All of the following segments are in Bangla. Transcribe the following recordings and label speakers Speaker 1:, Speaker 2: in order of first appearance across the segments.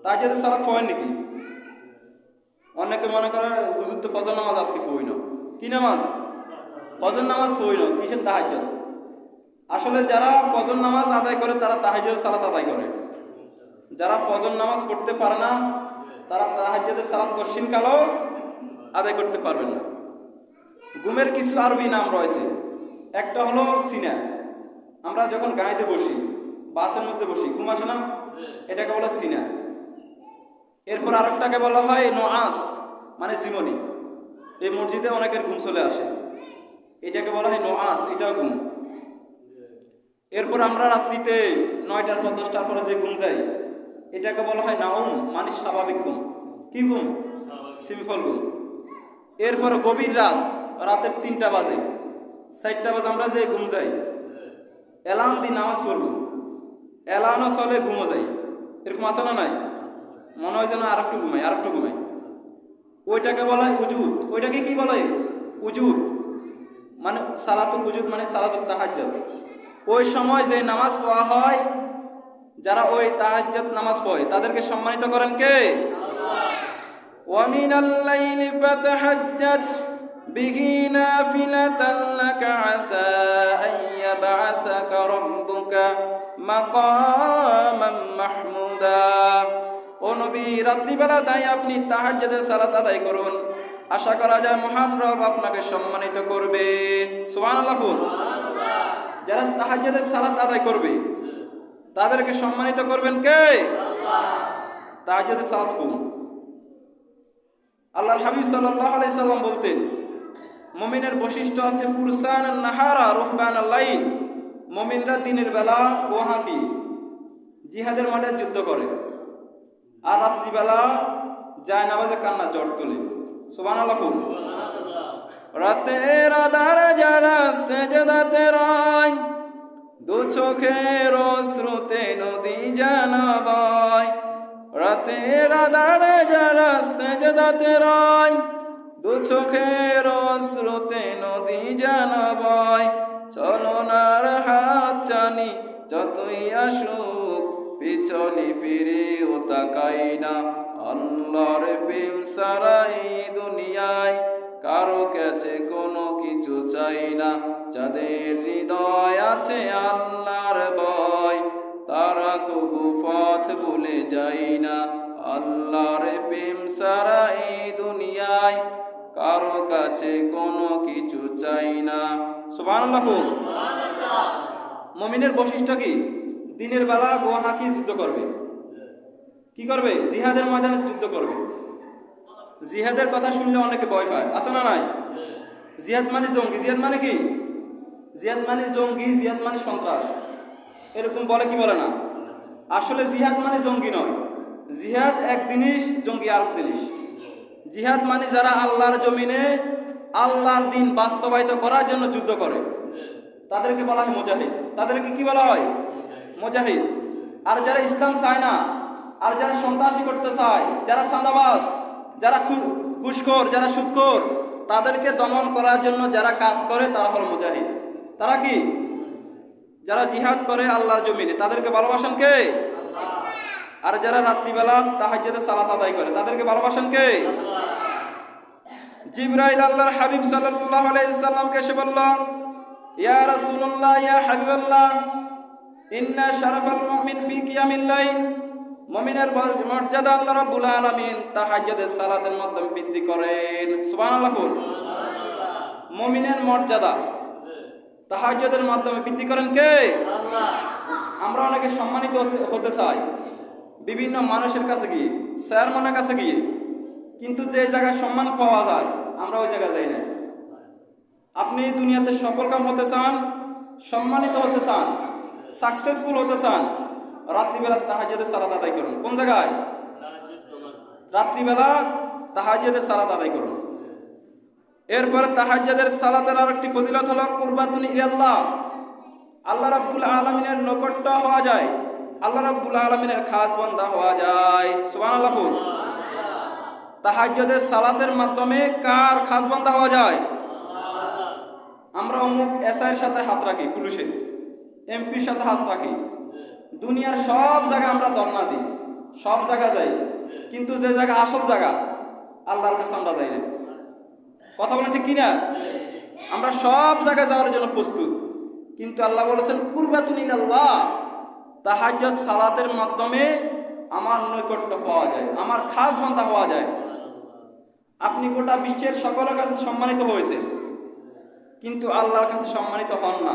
Speaker 1: তাহাজ্জুদের সালাত পড়েন নাকি? অনেকে মনে করে হুজুর তো ফজর নামাজ আজকে পড়ি না। কি নামাজ? ফজর নামাজ পড়ি না, কিসের তাহাজ্জুদ? আসলে যারা ফজর নামাজ আদায় করে তারা তাহাজ্জুদের সালাত আদায় করে। যারা ফজর নামাজ পড়তে পারে না তারা তাহাজ্জুদের সালাত কঠিন কালেও আদায় করতে পারবেন না। ঘুমের কিছু আরবি নাম রয়েছে। একটা হলো সিনা। আমরা যখন গাড়িতে বসি, বাসের মধ্যে বসি, ঘুম আসে না, এটাকে বলা সিনা। এরপর আরেকটাকে বলা হয় নোয়াস, মানে জীবনী। এই মসজিদে অনেকের ঘুম চলে আসে, এটাকে বলা হয় নোয়াস, এটাও ঘুম। এরপর আমরা রাত্রিতে 9টার পর 10টার পরে যে ঘুম যাই, এটাকে বলা হয় নাউম, মানে স্বাভাবিক ঘুম। কি ঘুম? সিম্পল ঘুম। এরপর গভীর রাত, রাতের 3টা বাজে, 4টা বাজে আমরা যে ঘুম যাই, অ্যালার্ম দিয়ে নামাজ পড়বো, অ্যালার্মও চলে, ঘুমও যাই, এরকম আছে না নাই? মনে হয় যেন আরেকটু ঘুমাই। ওইটাকে বলা হয় উজুদ। ওইটাকে কি বলে? উজুদ, মানে সালাতুল উজুদ, মানে সালাতুল তাহাজ্জুদ। ওই সময় যে নামাজ পড়া হয়, যারা ওই তাহাজ্জুদ নামাজ পড়ে তাদেরকে সম্মানিত করেন কে? ওয়া মিনাল লাইলি ফাতাহাজ্জাদ বিহি নাফিলাতান লাকা আসা আইয়াবআসাকা রাব্বুকা মাকামান মাহমুদা। ও নবী, রাত্রিবেলা তাই আপনি তাহাজ্জুদের সালাত আদায় করুন, আশা করা যায় মহান রব আপনাকে সম্মানিত করবে। সুবহানাল্লাহ। যারা তাহাজ্জুদের সালাত আদায় করবে তাদেরকে সম্মানিত করবেন কে? আল্লাহ। তাহাজ্জুদের সালাত পড়ুন। আল্লাহর হাবিব সাল্লাল্লাহু আলাইহি সাল্লাম বলতেন, মুমিনের বৈশিষ্ট্য হচ্ছে ফুরসানান নাহারা রুহবানাল লাইল। মুমিনরা দিনের বেলা ওয়াহাকি জিহাদের মাঠে যুদ্ধ করে, আর রাত্রিবেলা যায় নামাজে কান্না জট তোলে। সুবহানাল্লাহ। রাতের আধারে যারা সেজদাতে রয়, দু চোখের অশ্রুতে নদী জানাবায়। রাতের আধারে যারা সেজদাতে রয়, দু চোখের অশ্রুতে নদী জানাবায়। চলনার হাত চানি যতই আসুক, পিছনে ফিরেও তাকাই না। আল্লাহর প্রেম ছাড়া এই দুনিয়ায় কারো কাছে কোনো কিছু চাই না। যাদের হৃদয় আছে আল্লাহর ভয়, তারা কবু পথ ভুলে যায় না। আল্লাহর প্রেম ছাড়া এই দুনিয়ায় কারো কাছে কোনো কিছু চাই না। সুবহানাল্লাহ। মুমিনের বৈশিষ্ট্য কি? দিনের বেলা গোহাকি যুদ্ধ করবে। কি করবে? জিহাদের ময়দানে যুদ্ধ করবে। জিহাদের কথা শুনলে অনেকে ভয় পায়, আছে না নাই? জিহাদ মানে জঙ্গি। জিহাদ মানে কি? জিহাদ মানে জঙ্গি, জিহাদ মানে সন্ত্রাস, এরকম বলে কি বলে না? আসলে জিহাদ মানে জঙ্গি নয়। জিহাদ এক জিনিস, জঙ্গি আরেক জিনিস। জিহাদ মানে যারা আল্লাহর জমিনে আল্লাহর দ্বীন বাস্তবায়িত করার জন্য যুদ্ধ করে, তাদেরকে বলা হয় মুজাহিদ। তাদেরকে কি বলা হয়? মুজাহিদ। আর যারা ইসলাম চায় না, আর যারা সন্ত্রাসী করতে চায়, যারা চাঁদাবাজ, যারা ঘুষখোর, যারা সুদখোর, তাদেরকে দমন করার জন্য যারা কাজ করে তারা হল মুজাহিদ। তারা কি? যারা জিহাদ করে আল্লাহর জমিনে, তাদেরকে ভালোবাসেন কে? আল্লাহ। আর যারা রাত্রিবেলা তাহাজ্জুদের সালাত আদায় করে তাদেরকে ভালোবাসেন কে? আল্লাহ। জিবরাইল আল্লাহর হাবিব সাল্লাল্লাহু আলাইহি সাল্লামকে এসে বলল, ইয়া রাসূলুল্লাহ, ইয়া হাবিবাল্লাহ, ইন্না শারাফাল মুমিন ফি কিয়ামিল লাইল। মুমিনের মর্যাদা আল্লাহ রাব্বুল আলামিন তাহাজ্জুদের সালাতের মাধ্যমে বৃদ্ধি করেন। সুবহানাল্লাহ। মুমিনের মর্যাদা তাহাজ্জুদের মাধ্যমে বৃদ্ধি করেন কে? আল্লাহ। আমরা অনেকে সম্মানিত হতে চাই বিভিন্ন মানুষের কাছে গিয়ে, চেয়ারম্যানের কাছে গিয়ে, কিন্তু যে জায়গায় সম্মান পাওয়া যায় আমরা ওই জায়গায় যাই না। আপনি দুনিয়াতে সফল কাম হতে চান, সম্মানিত হতে চান, সাকসেসফুল হতে চান, রাত্রিবেলা তাহাজ্জুদের সালাত আদায় করুন। কোন জায়গায়? রাত্রিবেলা তাহাজ্জুদের সালাত আদায় করুন। এরপর তাহাজ্জুদের সালাতের আরেকটি ফজিলত হলো কুরবাতুন ইলাল্লাহ। আল্লাহ রাব্বুল আলামিনের নৈকট্য হওয়া যায়, আল্লাহ রাব্বুল আলামিনের খাস বান্দা হওয়া যায়। সুবহানাল্লাহ। তাহাজ্জুদের সালাতের মাধ্যমে কার খাস বান্দা হওয়া যায়? আমরা অমুক এসআইয়ের সাথে হাত রাখি, পুলিশের, এমপির সাথে হাত রাখি, দুনিয়ার সব জায়গায় আমরা ধর্ণা দিই, সব জায়গা যাই, কিন্তু যে জায়গা আসল জায়গা আল্লাহর কাছে আমরা যাই না। কথা বলেন ঠিক কিনা? আমরা সব জায়গায় যাওয়ার জন্য প্রস্তুত, কিন্তু আল্লাহ বলেছেন কুরবাতুন ইলাল্লাহ, তাহাজ্জুদ সালাতের মাধ্যমে আমার নৈকট্য পাওয়া যায়, আমার খাস বান্দা হওয়া যায়। আপনি গোটা বিশ্বের সকলের কাছে সম্মানিত হয়েছেন, কিন্তু আল্লাহর কাছে সম্মানিত হন না।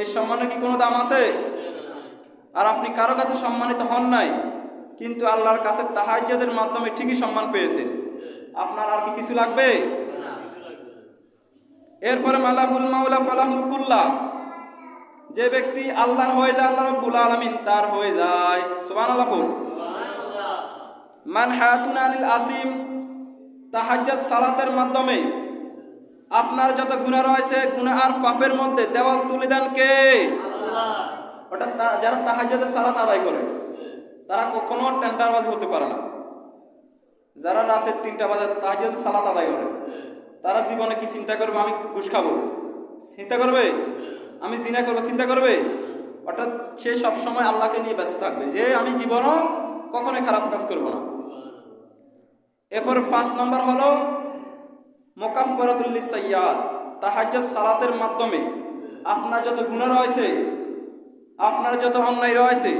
Speaker 1: এই সম্মানের কি কোনো দাম আছে? আর আপনি কারো কাছে সম্মানিত হন নাই, কিন্তু আল্লাহর কাছে তাহাজ্জুদের মাধ্যমে ঠিকই সম্মান পেয়েছেন। আপনার আর কি কিছু লাগবে? এরপরে মালাহুল মাওলা ফালাহুল কুল্লা, যে ব্যক্তি আল্লাহর হয়ে যায়, আল্লাহ রাব্বুল আলামিন তার হয়ে যায়। সুবহানাল্লাহ। মান হাতুন আনিল আসিম, তাহাজ্জুদ সালাতের মাধ্যমে আপনার যত গুনাহ রয়েছে, গুনাহ আর পাপের মধ্যে দেওয়াল তুলে দেন কে? আল্লাহ। ওটা যারা তাহাজ্জুদের সালাত আদায় করে তারা কখনো টেন্ডারবাজ হতে পারে না। যারা রাতের 3টা বাজে তাহাজ্জুদের সালাত আদায় করে তারা জীবনে কি চিন্তা করবে? আমি ঘুষ খাবো চিন্তা করবে? আমি জিনা করবো চিন্তা করবে? অর্থাৎ সে সবসময় আল্লাহকে নিয়ে ব্যস্ত থাকবে যে আমি জীবনও কখনোই খারাপ কাজ করব না। এরপর 5 নম্বর হলো মুকাফফারাতুল লিসাইয়্যাত, তাহাজ্জুদ সালাতের মাধ্যমে আপনার যত গুনাহ রয়েছে, আপনার যত অন্যায় রয়েছে,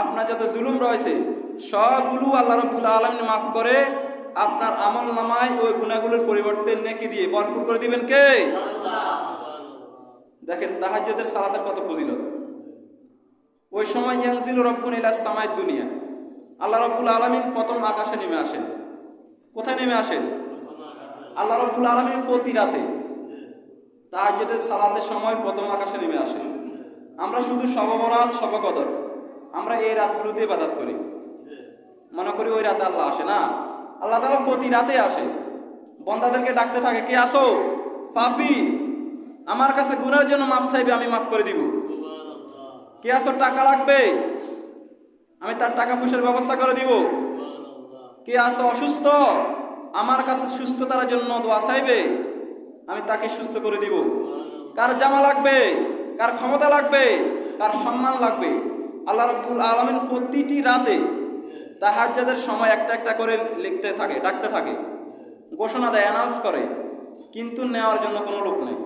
Speaker 1: আপনার যত জুলুম রয়েছে, সবগুলো আল্লাহ রাব্বুল আলামিন মাফ করে আপনার আমল নামায় ওই গুনাহগুলোর পরিবর্তে নেকি দিয়ে ভরপুর করে দিবেন কে? আল্লাহ। দেখেন তাহাজ্জুদের সালাতের কত ফজিলত। ওই সময় ইয়ানজিলু রাব্বুনা ইলাস সামাইদ দুনিয়া, আল্লাহ রাব্বুল আলামিন প্রথম আকাশে নেমে আসেন। কোথায় নেমে আসেন? আল্লাহ রাব্বুল আলামিন প্রতি রাতে তাহাজ্জুদের সালাতের সময় প্রথম আকাশে নেমে আসেন। আমরা শুধু শবে বরাত, শবে কদর আমরা এই রাতগুলোতে ইবাদত করি, মনে করি ওই রাতে আল্লাহ আসে না। আল্লাহ তাআলা প্রতি রাতে আসে, বান্দাদেরকে ডাকতে থাকে, কে আসো? পাপী, আমার কাছে গুনাহের জন্য মাফ চাইবে, আমি মাফ করে দিব। কে আসো? টাকা লাগবে, আমি তার টাকা পয়সার ব্যবস্থা করে দিব। কে আসো অসুস্থ, আমার কাছে সুস্থতার জন্য দোয়া চাইবে, আমি তাকে সুস্থ করে দিব। কার জামা লাগবে, কার ক্ষমতা লাগবে, কার সম্মান লাগবে, আল্লাহ রাব্বুল আলামিন প্রতিটি রাতে তাহাজ্জুদের সময় একটা একটা করে লিখতে থাকে, ডাকতে থাকে, ঘোষণা দেয়, অ্যানাউন্স করে, কিন্তু নেওয়ার জন্য কোনো লোক নেই।